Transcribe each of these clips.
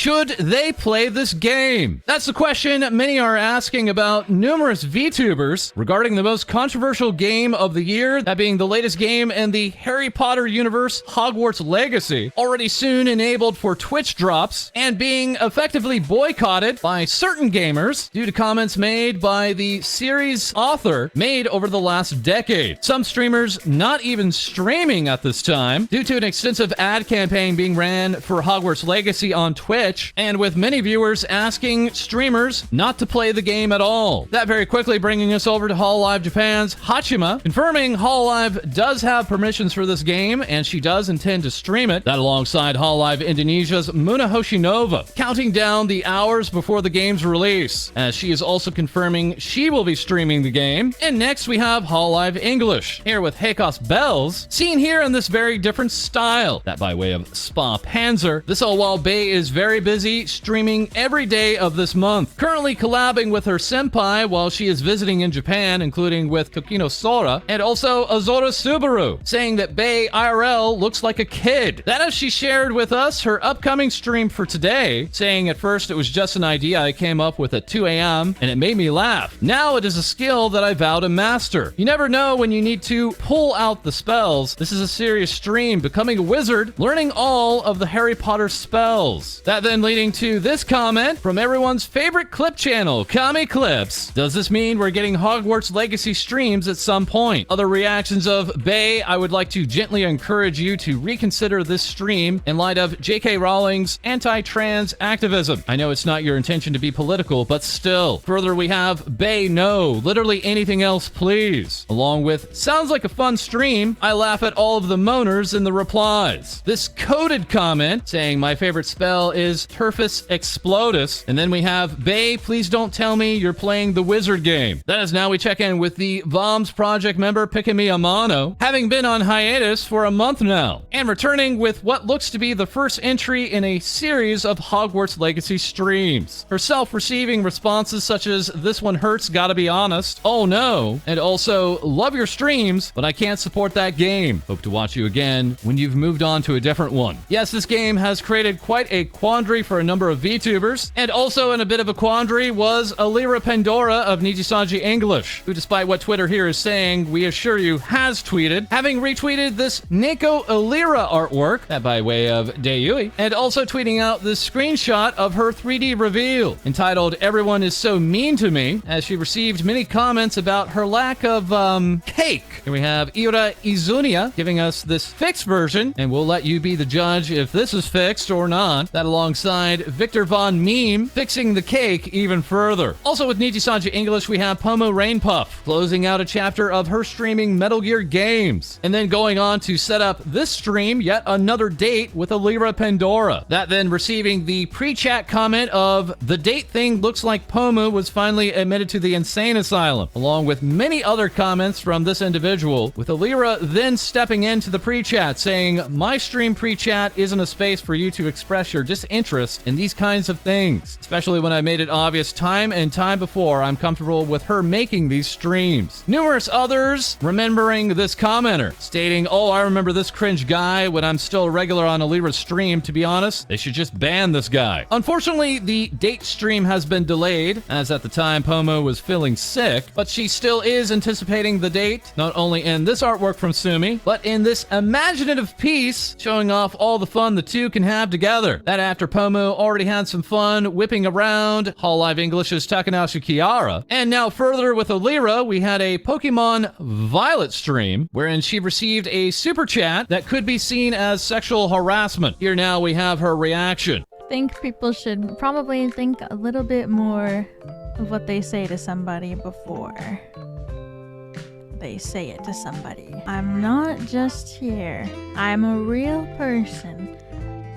Should they play this game? That's the question many are asking about numerous VTubers regarding the most controversial game of the year, that being the latest game in the Harry Potter universe, Hogwarts Legacy, already soon enabled for Twitch drops, and being effectively boycotted by certain gamers due to comments made by the series author made over the last decade. Some streamers not even streaming at this time due to an extensive ad campaign being ran for Hogwarts Legacy on Twitch, and with many viewers asking streamers not to play the game at all. That very quickly bringing us over to HoloLive Japan's Hachima, confirming HoloLive does have permissions for this game, and she does intend to stream it. That alongside HoloLive Indonesia's Muna Hoshinova, counting down the hours before the game's release, as she is also confirming she will be streaming the game. And next we have HoloLive English, here with Heikos Bells, seen here in this very different style, that by way of Spa Panzer. This all while Bae is very busy streaming every day of this month, currently collabing with her senpai while she is visiting in Japan, including with Tokino Sora and also Azora Subaru, saying that Bae IRL looks like a kid. That as she shared with us her upcoming stream for today, saying at first it was just an idea I came up with at 2 a.m. and it made me laugh. Now it is a skill that I vow to master. You never know when you need to pull out the spells. This is a serious stream, becoming a wizard, learning all of the Harry Potter spells. That then leading to this comment from everyone's favorite clip channel, Kami Clips. Does this mean we're getting Hogwarts Legacy streams at some point? Other reactions of Bae, I would like to gently encourage you to reconsider this stream in light of J.K. Rowling's anti-trans activism. I know it's not your intention to be political, but still. Further, we have Bae, no, literally anything else, please. Along with, sounds like a fun stream. I laugh at all of the moaners in the replies. This coded comment saying my favorite spell is Turfus Explodus. And then we have Bae, please don't tell me you're playing the wizard game. That is now we check in with the VOMS project member Pikami Amano, having been on hiatus for a month now, and returning with what looks to be the first entry in a series of Hogwarts Legacy streams. Herself receiving responses such as, this one hurts, gotta be honest, oh no, and also, love your streams, but I can't support that game. Hope to watch you again when you've moved on to a different one. Yes, this game has created quite a quandary for a number of VTubers, and also in a bit of a quandary was Elira Pendora of Nijisanji English, who despite what Twitter here is saying, we assure you has tweeted, having retweeted this Neko Elira artwork, that by way of Deiyui, and also tweeting out this screenshot of her 3D reveal, entitled Everyone is So Mean to Me, as she received many comments about her lack of, cake. Here we have Ira Izunia giving us this fixed version, and we'll let you be the judge if this is fixed or not. That alongside Victor Von Meme fixing the cake even further. Also with Nijisanji English, we have Pomo Rainpuff closing out a chapter of her streaming Metal Gear games, and then going on to set up this stream, yet another date with Elira Pendora. That then receiving the pre-chat comment of, the date thing looks like Pomu was finally admitted to the insane asylum, along with many other comments from this individual, with Elira then stepping into the pre-chat saying, my stream pre-chat isn't a space for you to express your disinterest in these kinds of things, especially when I made it obvious time and time before I'm comfortable with her making these streams. Numerous others remembering this commenter, stating, oh, I remember this cringe guy when I'm still a regular on Elira's stream. To be honest, they should just ban this guy. Unfortunately, the date stream has been delayed, as at the time Pomo was feeling sick, but she still is anticipating the date, not only in this artwork from Sumi, but in this imaginative piece showing off all the fun the two can have together. That after Pomo already had some fun whipping around HoloLive English's Takanashi Kiara, and now further with Elira, we had a Pokemon Violet stream, wherein she received a super chat that could be seen as sexual harassment. Here now we have her reaction. I think people should probably think a little bit more of what they say to somebody before they say it to somebody. I'm not just here. I'm a real person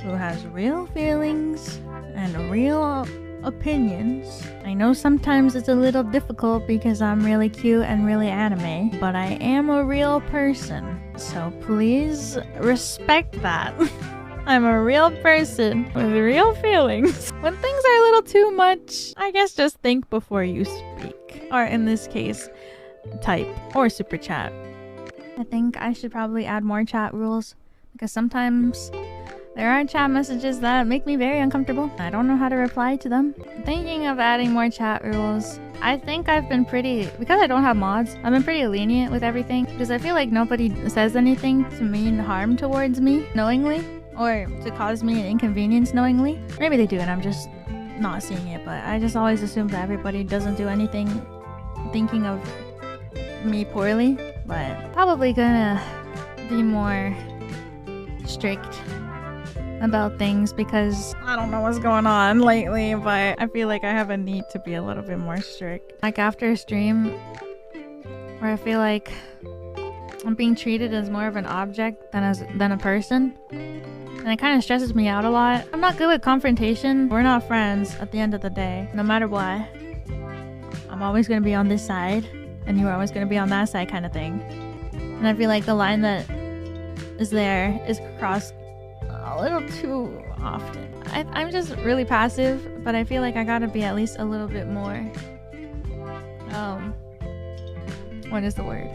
who has real feelings and real opinions. I know sometimes it's a little difficult because I'm really cute and really anime, but I am a real person. So please respect that. I'm a real person with real feelings. When things are a little too much, I guess just think before you speak. Or in this case, type or super chat. I think I should probably add more chat rules because sometimes There are chat messages that make me very uncomfortable. I don't know how to reply to them. I'm thinking of adding more chat rules. I think I've been because I don't have mods, I've been pretty lenient with everything. Because I feel like nobody says anything to mean harm towards me knowingly. Or to cause me an inconvenience knowingly. Maybe they do and I'm just not seeing it. But I just always assume that everybody doesn't do anything thinking of me poorly. But probably gonna be more strict about things because I don't know what's going on lately, but I feel like I have a need to be a little bit more strict. Like after a stream where I feel like I'm being treated as more of an object than a person, and it kind of stresses me out a lot. I'm not good with confrontation. We're not friends at the end of the day, no matter what. I'm always going to be on this side and you're always going to be on that side kind of thing. And I feel like the line that is there is crossed a little too often. I'm just really passive, but I feel like I gotta be at least a little bit more what is the word?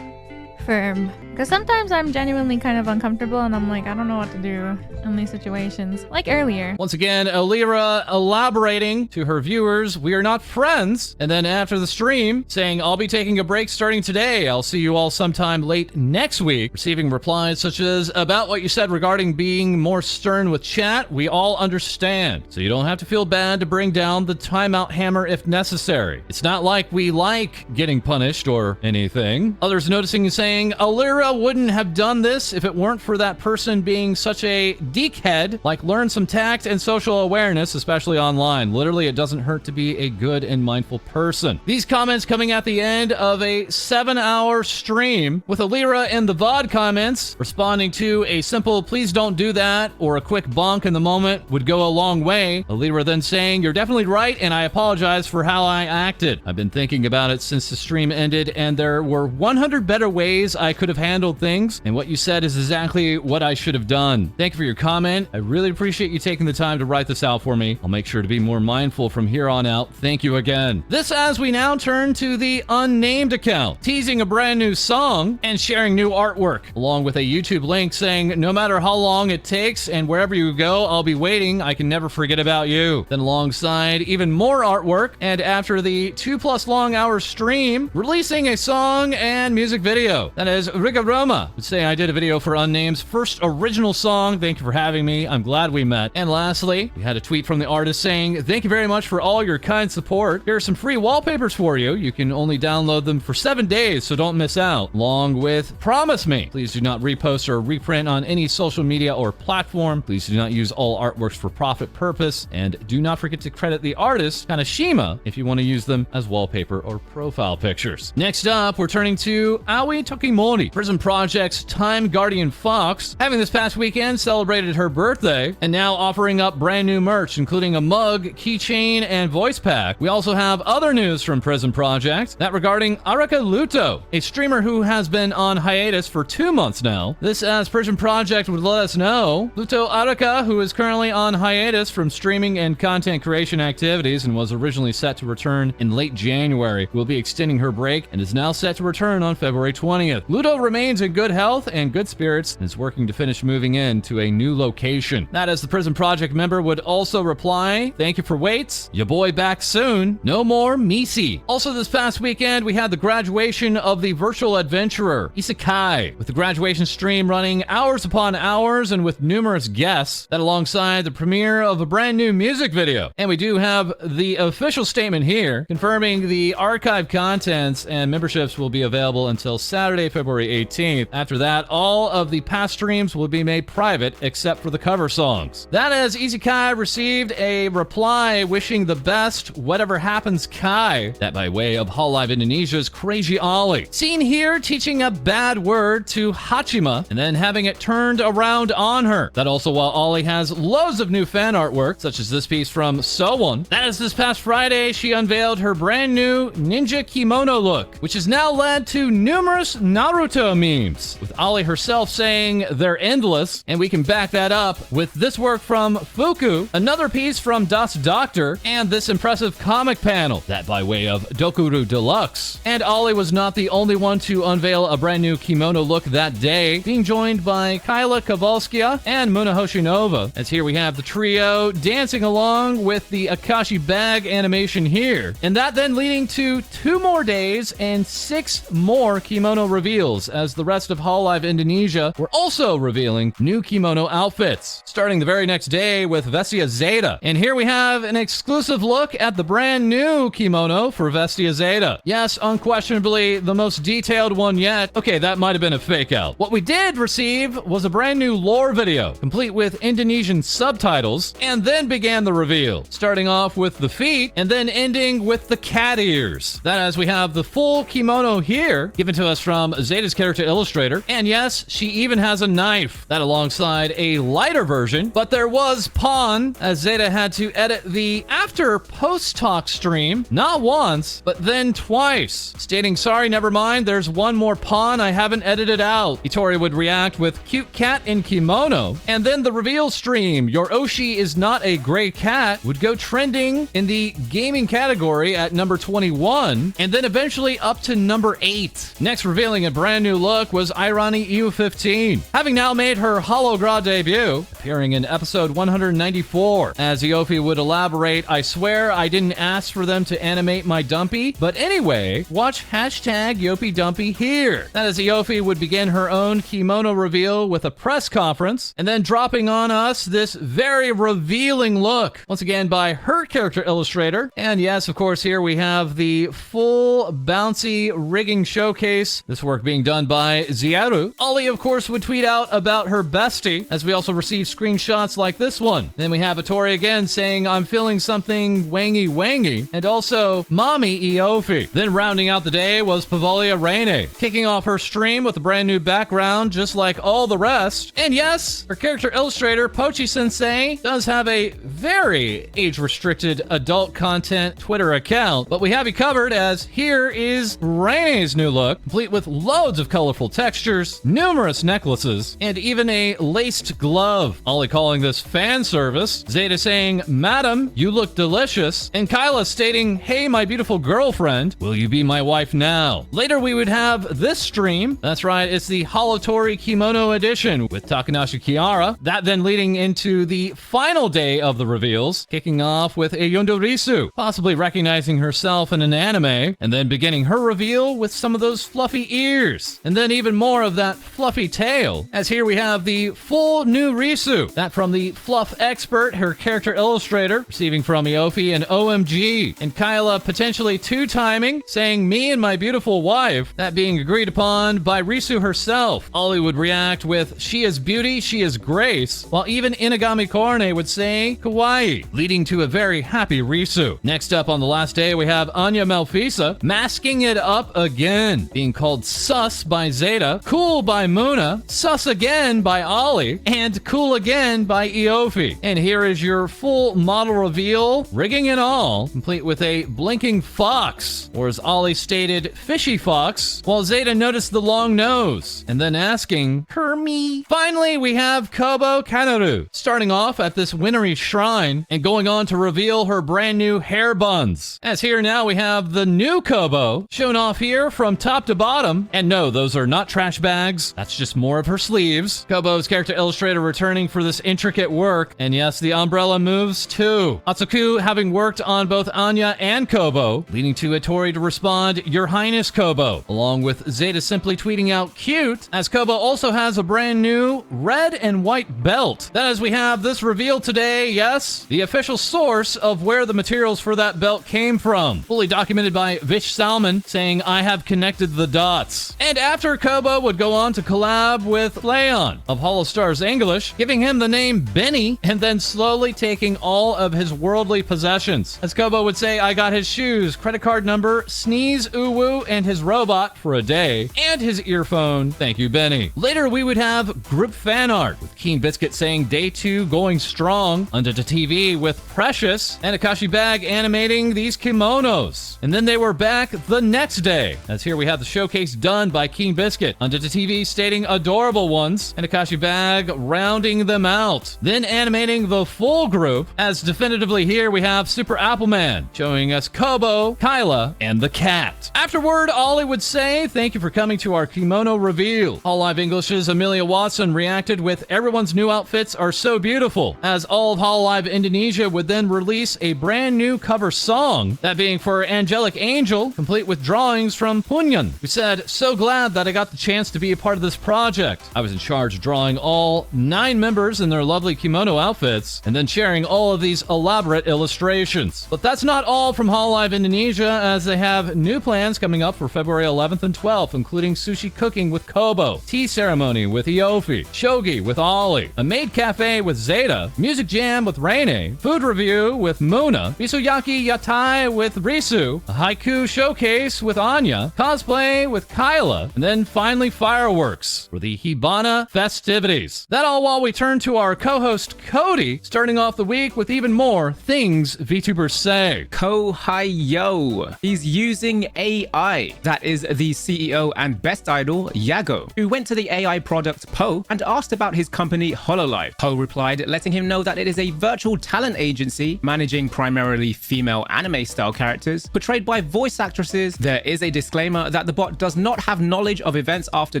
Firm. Because sometimes I'm genuinely kind of uncomfortable and I'm like, I don't know what to do in these situations. Like earlier. Once again, Elira elaborating to her viewers, we are not friends. And then after the stream, saying, I'll be taking a break starting today. I'll see you all sometime late next week. Receiving replies such as, about what you said regarding being more stern with chat, we all understand. So you don't have to feel bad to bring down the timeout hammer if necessary. It's not like we like getting punished or anything. Others noticing and saying, Elira wouldn't have done this if it weren't for that person being such a geekhead. Like, learn some tact and social awareness, especially online. Literally, it doesn't hurt to be a good and mindful person. These comments coming at the end of a 7-hour stream, with Elira in the VOD comments responding to a simple please don't do that or a quick bonk in the moment would go a long way. Elira then saying, you're definitely right and I apologize for how I acted. I've been thinking about it since the stream ended and there were 100 better ways I could have handled things, and what you said is exactly what I should have done. Thank you for your comment. I really appreciate you taking the time to write this out for me. I'll make sure to be more mindful from here on out. Thank you again. This as we now turn to the Unnamed account, teasing a brand new song and sharing new artwork, along with a YouTube link saying, no matter how long it takes and wherever you go, I'll be waiting. I can never forget about you. Then alongside even more artwork, and after the 2+ long hour stream, releasing a song and music video. That is Rigaroma would say, I did a video for Unnamed's first original song. Thank you for having me. I'm glad we met. And lastly, we had a tweet from the artist saying, thank you very much for all your kind support. Here are some free wallpapers for you. You can only download them for 7 days, so don't miss out. Along with, promise me, please do not repost or reprint on any social media or platform. Please do not use all artworks for profit purpose. And do not forget to credit the artist, Kanashima, if you want to use them as wallpaper or profile pictures. Next up, we're turning to Aoi Tokimori, Prison Project's Time Guardian Fox, having this past weekend celebrated her birthday, and now offering up brand new merch, including a mug, keychain, and voice pack. We also have other news from Prison Project, that regarding Araka Luto, a streamer who has been on hiatus for 2 months now. This as Prison Project would let us know, Luto Araka, who is currently on hiatus from streaming and content creation activities and was originally set to return in late January, will be extending her break and is now set to return on February 20th. Luto remains in good health and good spirits and is working to finish moving in to a new location. That as the Prison Project member would also reply, thank you for waits, ya boy back soon, no more Misi. Also this past weekend, we had the graduation of the virtual adventurer, Issei Kai, with the graduation stream running hours upon hours and with numerous guests, that alongside the premiere of a brand new music video. And we do have the official statement here, confirming the archive contents and memberships will be available until Saturday, February 18th. After that, all of the past streams will be made private except for the cover songs. That as Issei Kai received a reply wishing the best whatever happens Kai, that by way of HoloLive Indonesia's KUREIJI OLLIE. Seen here teaching a bad word to Hachima and then having it turned around on her. That also while OLLIE has loads of new fan artwork, such as this piece from Sowon. That is this past Friday, she unveiled her brand new ninja kimono look, which has now led to numerous Naruto memes, with OLLIE herself saying they're endless, and we can back that up with this work from Fuku, another piece from Das Doctor, and this impressive comic panel, that by way of Dokuru Deluxe. And OLLIE was not the only one to unveil a brand new kimono look that day, being joined by Kyla Kowalskia and Muna Hoshinova, as here we have the trio dancing along with the Akashi bag animation here. And that then leading to 2 more days and 6 more kimono reveals, as the rest of HoloLive Indonesia were also revealing new kimono outfits. Starting the very next day with Vestia Zeta. And here we have an exclusive look at the brand new kimono for Vestia Zeta. Yes, unquestionably the most detailed one yet. Okay, that might have been a fake out. What we did receive was a brand new lore video, complete with Indonesian subtitles, and then began the reveal, starting off with the feet and then ending with the cat ears. That as we have the full kimono here, given to us from Zeta's character illustrator, and yes, she even has a knife, that alongside a lighter version, but there was pawn, as Zeta had to edit the after post-talk stream, not once, but then twice, stating, sorry, never mind, there's one more pawn I haven't edited out. Itori would react with cute cat in kimono, and then the reveal stream, your Oshi is not a gray cat, would go trending in the gaming category at number 21, and then eventually up to number 8. Next revealing a brand new look was Airani Iofifteen, having now made her hologra debut, appearing in episode 194. As Iofi would elaborate, I swear I didn't ask for them to animate my dumpy, but anyway, watch hashtag Yopi Dumpy here. That is, Iofi would begin her own kimono reveal with a press conference, and then dropping on us this very revealing look, once again by her character illustrator. And yes, of course, here we have the full bouncy rigging showcase, this work being done by Ziaru. OLLIE, of course, would tweet out about her bestie, as we also receive screenshots like this one. Then we have Itori again saying, I'm feeling something wangy, and also Mommy Iofi. Then rounding out the day was Pavolia Reine, kicking off her stream with a brand new background, just like all the rest. And yes, her character illustrator, Pochi-sensei, does have a very age-restricted adult content Twitter account, but we have you covered, as here is Reine's new look, complete with loads of colorful textures, numerous necklaces, and even a laced glove. OLLIE calling this fan service, Zeta saying, Madam, you look delicious, and Kyla stating, hey, my beautiful girlfriend, will you be my wife now? Later we would have this stream, that's right, it's the HoloTori Kimono edition with Takanashi Kiara, that then leading into the final day of the reveals, kicking off with Ayunda Risu, possibly recognizing herself in an anime, and then beginning her reveal with some of those fluffy ears, and then even more of that fluffy tail, as here we have the full new Risu, that from the fluff expert, her character illustrator, receiving from Iofi and OMG, and Kyla potentially 2-timing, saying me and my beautiful wife, that being agreed upon by Risu herself. OLLIE would react with she is beauty, she is grace, while even Inagami Korne would say kawaii, leading to a very happy Risu. Next up on the last day we have Anya Melfissa, masking it up again, being called sus by Zeta, cool by Muna, sus again by OLLIE, and cool again by Iofi. And here is your full model reveal, rigging and all, complete with a blinking fox, or as OLLIE stated, fishy fox, while Zeta noticed the long nose, and then asking, Kermie. Finally, we have Kobo Kanaeru, starting off at this wintry shrine, and going on to reveal her brand new hair buns. As here now we have the new Kobo, shown off here from top to bottom, and no, those are not trash bags, that's just more of her sleeves. Kobo's character illustrator returning for this intricate work, and yes, the umbrella moves too. Atsuku having worked on both Anya and Kobo, leading to Itori to respond, Your Highness Kobo, along with Zeta simply tweeting out cute, as Kobo also has a brand new red and white belt. That as we have this reveal today, yes, the official source of where the materials for that belt came from, fully documented by Vish Salman, saying I have connected the dots. And after Kobo would go on to collab with Flayon of Holostars English, giving giving him the name Benny, and then slowly taking all of his worldly possessions. As Kobo would say, I got his shoes, credit card number, sneeze, uwu, and his robot for a day, and his earphone. Thank you, Benny. Later, we would have group fan art, with Keen Biscuit saying day 2 going strong, under the TV with Precious, and Akashi Bag animating these kimonos. And then they were back the next day, as here we have the showcase done by Keen Biscuit, under the TV stating adorable ones, and Akashi Bag rounding them out. Then animating the full group, as definitively here we have Super Appleman, showing us Kobo, Kyla, and the cat. Afterward, Ollie would say, thank you for coming to our kimono reveal. HoloLive English's Amelia Watson reacted with, everyone's new outfits are so beautiful, as all of HoloLive Indonesia would then release a brand new cover song, that being for Angelic Angel, complete with drawings from Punyan, who said, so glad that I got the chance to be a part of this project. I was in charge of drawing all 9 members in their lovely kimono outfits, and then sharing all of these elaborate illustrations. But that's not all from HoloLive Indonesia, as they have new plans coming up for February 11th and 12th, including sushi cooking with Kobo, tea ceremony with Iofi, shogi with Ollie, a maid cafe with Zeta, music jam with Reine, food review with Muna, Misuyaki Yatai with Risu, a haiku showcase with Anya, cosplay with Kyla, and then finally fireworks for the Hibana festivities. That all while we turn to our co-host Co-Dee, starting off the week with even more things VTubers say. Kohaiyo. He's using AI. That is the CEO and best idol, Yago, who went to the AI product Po and asked about his company HoloLive. Po replied, letting him know that it is a virtual talent agency managing primarily female anime-style characters portrayed by voice actresses. There is a disclaimer that the bot does not have knowledge of events after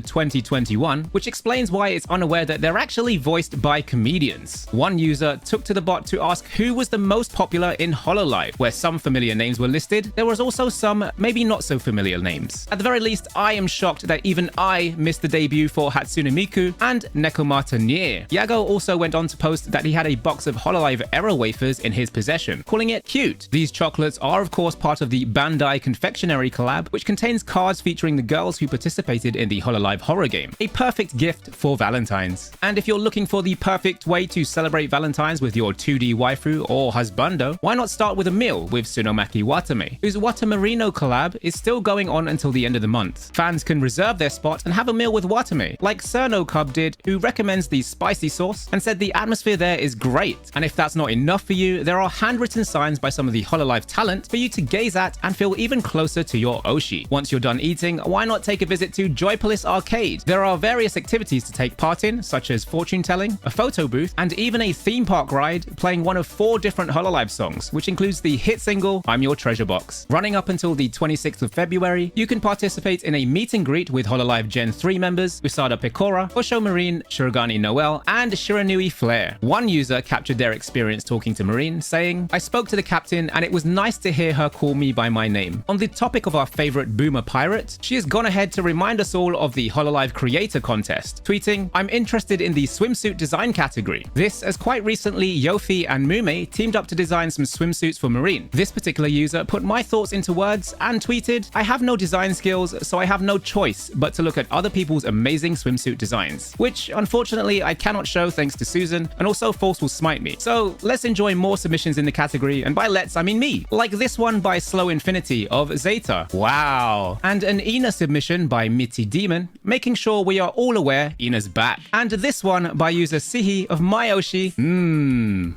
2021, which explains why it's unaware that they're actually voiced by comedians. One user took to the bot to ask who was the most popular in HoloLive, where some familiar names were listed. There was also some maybe not so familiar names. At the very least, I am shocked that even I missed the debut for Hatsune Miku and Nekomata Nier. Yago also went on to post that he had a box of HoloLive Era wafers in his possession, calling it cute. These chocolates are of course part of the Bandai Confectionery collab, which contains cards featuring the girls who participated in the HoloLive horror game. A perfect gift for Valentine's. And if you're looking for the perfect way to celebrate Valentine's with your 2D waifu or husbando, why not start with a meal with Tsunomaki Watame, whose Watamarino collab is still going on until the end of the month. Fans can reserve their spot and have a meal with Watame, like Cerno Cub did, who recommends the spicy sauce and said the atmosphere there is great. And if that's not enough for you, there are handwritten signs by some of the HoloLive talent for you to gaze at and feel even closer to your Oshi. Once you're done eating, why not take a visit to Joypolis Arcade? There are various activities to take part in, such as fortune telling, a photo booth, and even a theme park ride playing one of 4 different HoloLive songs, which includes the hit single, I'm Your Treasure Box. Running up until the 26th of February, you can participate in a meet and greet with HoloLive Gen 3 members, Usada Pecora, Osho Marine, Shirogane Noel, and Shiranui Flare. One user captured their experience talking to Marine, saying, I spoke to the captain and it was nice to hear her call me by my name. On the topic of our favorite boomer pirate, she has gone ahead to remind us all of the HoloLive Creator Contest, tweeting, I'm interested in the swimsuit design category. This, as quite recently Yofi and Mume teamed up to design some swimsuits for Marine. This particular user put my thoughts into words and tweeted, I have no design skills, so I have no choice but to look at other people's amazing swimsuit designs, which unfortunately I cannot show thanks to Susan, and also Force will smite me. So let's enjoy more submissions in the category, and by let's I mean me, like this one by Slow Infinity of Zeta. Wow. And an Ina submission by Mitty Demon, making sure we are all aware Ina's back. And this one by user Sihi of Myoshi.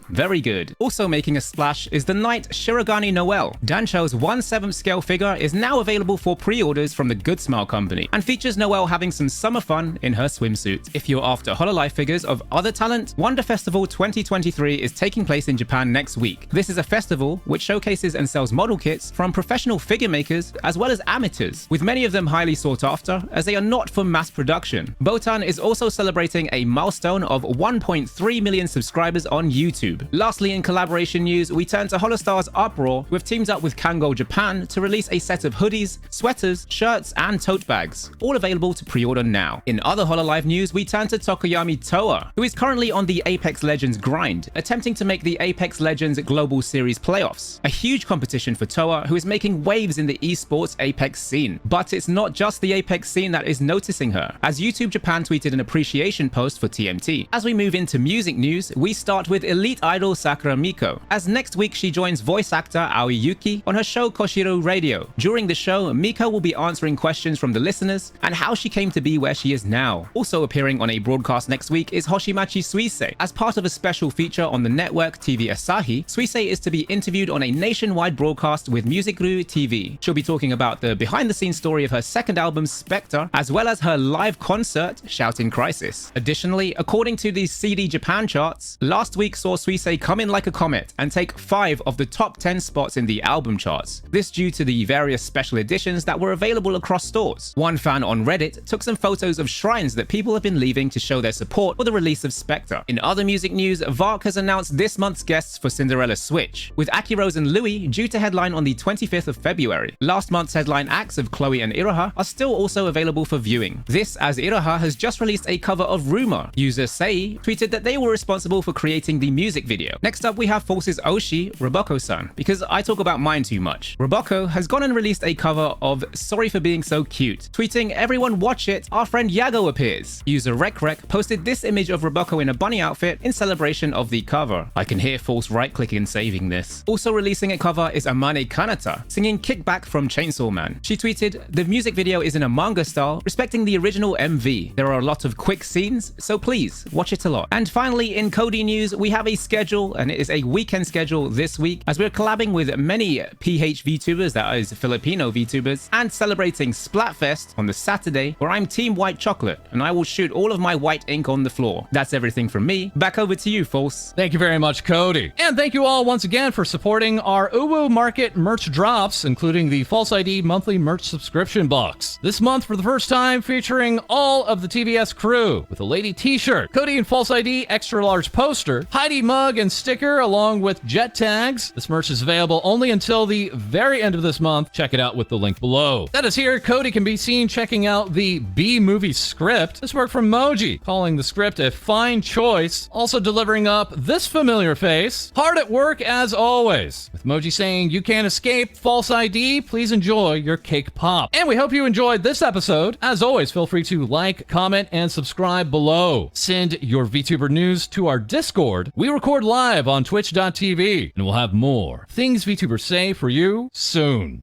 Very good. Also making a splash is the Knight Shirogane Noel. Dancho's 1/7 scale figure is now available for pre-orders from the Good Smile Company, and features Noel having some summer fun in her swimsuit. If you're after HoloLive figures of other talent, Wonder Festival 2023 is taking place in Japan next week. This is a festival which showcases and sells model kits from professional figure makers as well as amateurs, with many of them highly sought after as they are not for mass production. Botan is also celebrating a milestone of 1.3 million subscribers on YouTube. Lastly, in collaboration news, we turn to Holostar's Uproar, who have teamed up with Kango Japan to release a set of hoodies, sweaters, shirts, and tote bags, all available to pre-order now. In other HoloLive news, we turn to Tokoyami Toa, who is currently on the Apex Legends grind, attempting to make the Apex Legends Global Series playoffs. A huge competition for Toa, who is making waves in the esports Apex scene. But it's not just the Apex scene that is noticing her, as YouTube Japan tweeted an appreciation post for TMT, As we move into music news, we start with elite idol Sakura Miko, as next week she joins voice actor Aoi Yuki on her show Koshiro Radio. During the show, Miko will be answering questions from the listeners and how she came to be where she is now. Also appearing on a broadcast next week is Hoshimachi Suisei. As part of a special feature on the network TV Asahi, Suisei is to be interviewed on a nationwide broadcast with Music.ru TV. She'll be talking about the behind-the-scenes story of her second album Spectre, as well as her live concert Shouting Crisis. Additionally, according to the CD Japan charts, last week saw Suisei come in like a comet and take 5 of the top 10 spots in the album charts. This due to the various special editions that were available across stores. One fan on Reddit took some photos of shrines that people have been leaving to show their support for the release of Spectre. In other music news, VARK has announced this month's guests for Cinderella Switch, with Aki Rose and Louis due to headline on the 25th of February. Last month's headline acts of Chloe and Iroha are still also available for viewing. This as Iroha has just released a cover of Rumor. User Sei tweeted that they were responsible for creating the music video. Next up we have Force's Oshi, Roboko-san, because I talk about mine too much. Roboko has gone and released a cover of Sorry for Being So Cute, tweeting, "Everyone watch it, our friend Yago appears." User RecRec posted this image of Roboko in a bunny outfit in celebration of the cover. I can hear Force right-clicking and saving this. Also releasing a cover is Amane Kanata, singing Kickback from Chainsaw Man. She tweeted, "The music video is in a manga style, respecting the original MV. There are a lot of quick scenes, so please watch it a lot." And finally, in Co-Dee news, we have a schedule, and it is a weekend schedule this week, as we're collabing with many PH VTubers, that is Filipino VTubers, and celebrating Splatfest on the Saturday, where I'm Team White Chocolate, and I will shoot all of my white ink on the floor. That's everything from me. Back over to you, False. Thank you very much, Co-Dee. And thank you all once again for supporting our Uwu Market merch drops, including the FalseEyeD monthly merch subscription box. This month, for the first time, featuring all of the TVS crew, with a lady t-shirt, Co-Dee and FalseEyeD extra large poster, Heidi mug and sticker, along with jet tags. This merch is available only until the very end of this month. Check it out with the link below. That is here, Co-Dee can be seen checking out the B-movie script. This work from Moji, calling the script a fine choice. Also delivering up this familiar face. Hard at work as always. With Moji saying, "You can't escape FalseEyeD, please enjoy your cake pop." And we hope you enjoyed this episode. As always, feel free to like, comment, and subscribe below. Send your VTuber news to our Discord. We record live on twitch.tv, and we'll have more Things VTubers Say for you soon.